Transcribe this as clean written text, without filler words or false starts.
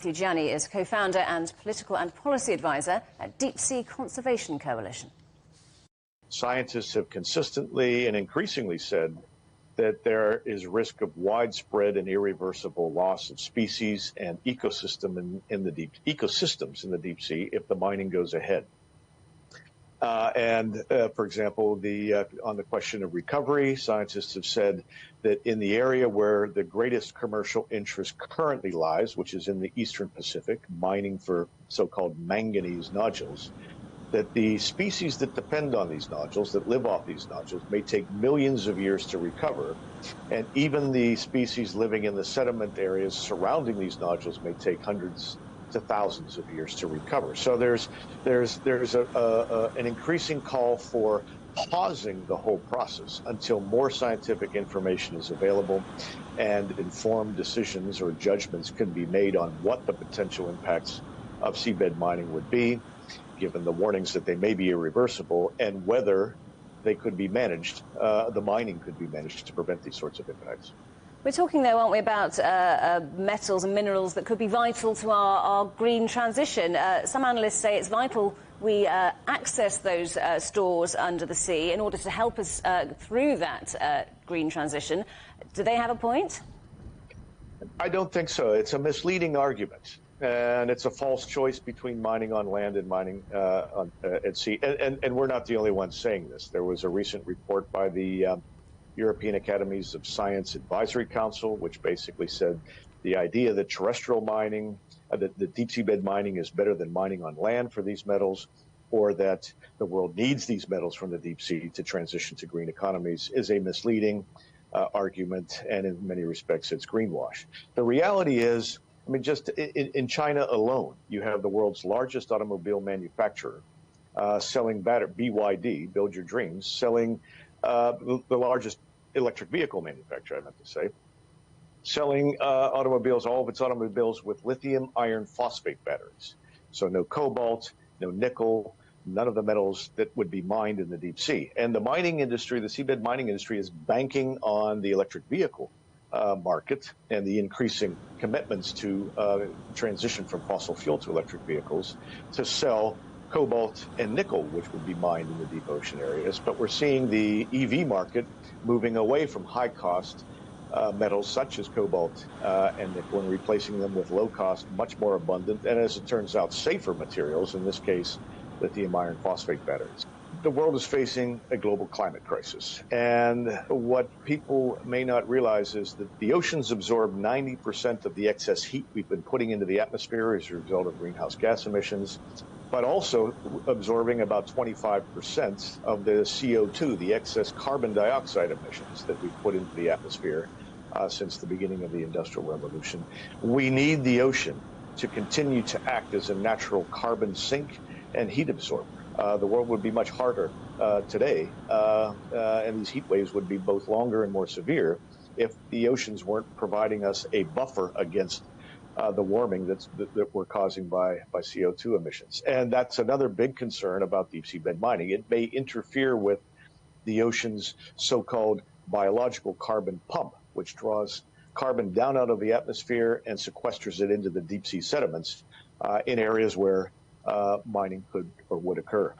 Gianni is co-founder and political and policy advisor at Deep Sea Conservation Coalition. Scientists have consistently and increasingly said that there is risk of widespread and irreversible loss of species and ecosystems in the deep sea if the mining goes ahead. For example, on the question of recovery, scientists have said that in the area where the greatest commercial interest currently lies, which is in the Eastern Pacific, mining for so-called manganese nodules, that the species that depend on these nodules, that live off these nodules, may take millions of years to recover, and even the species living in the sediment areas surrounding these nodules may take hundreds to thousands of years to recover. So there's an increasing call for pausing the whole process until more scientific information is available and informed decisions or judgments can be made on what the potential impacts of seabed mining would be, given the warnings that they may be irreversible, and whether they could be managed, the mining could be managed to prevent these sorts of impacts. We're talking, though, aren't we, about metals and minerals that could be vital to our green transition. Some analysts say it's vital we access those stores under the sea in order to help us through that green transition. Do they have a point? I don't think so. It's a misleading argument, and it's a false choice between mining on land and mining at sea. And we're not the only ones saying this. There was a recent report by the European Academies of Science Advisory Council, which basically said the idea that terrestrial mining, that deep seabed mining is better than mining on land for these metals, or that the world needs these metals from the deep sea to transition to green economies, is a misleading argument, and in many respects it's greenwash. The reality is, I mean, just in China alone, you have the world's largest automobile manufacturer selling BYD, Build Your Dreams, selling the largest electric vehicle manufacturer, I meant to say, selling automobiles, all of its automobiles with lithium iron phosphate batteries. So no cobalt, no nickel, none of the metals that would be mined in the deep sea. And the mining industry, the seabed mining industry, is banking on the electric vehicle market and the increasing commitments to transition from fossil fuel to electric vehicles to sell cobalt and nickel, which would be mined in the deep ocean areas. But we're seeing the EV market moving away from high-cost metals such as cobalt and nickel and replacing them with low-cost, much more abundant, and as it turns out, safer materials, in this case, lithium iron phosphate batteries. The world is facing a global climate crisis, and what people may not realize is that the oceans absorb 90% of the excess heat we've been putting into the atmosphere as a result of greenhouse gas emissions, but also absorbing about 25% of the CO2, the excess carbon dioxide emissions that we've put into the atmosphere since the beginning of the Industrial Revolution. We need the ocean to continue to act as a natural carbon sink and heat absorber. The world would be much harder today, and these heat waves would be both longer and more severe if the oceans weren't providing us a buffer against the warming that we're causing by CO2 emissions. And that's another big concern about deep seabed mining. It may interfere with the ocean's so-called biological carbon pump, which draws carbon down out of the atmosphere and sequesters it into the deep sea sediments in areas where mining could or would occur.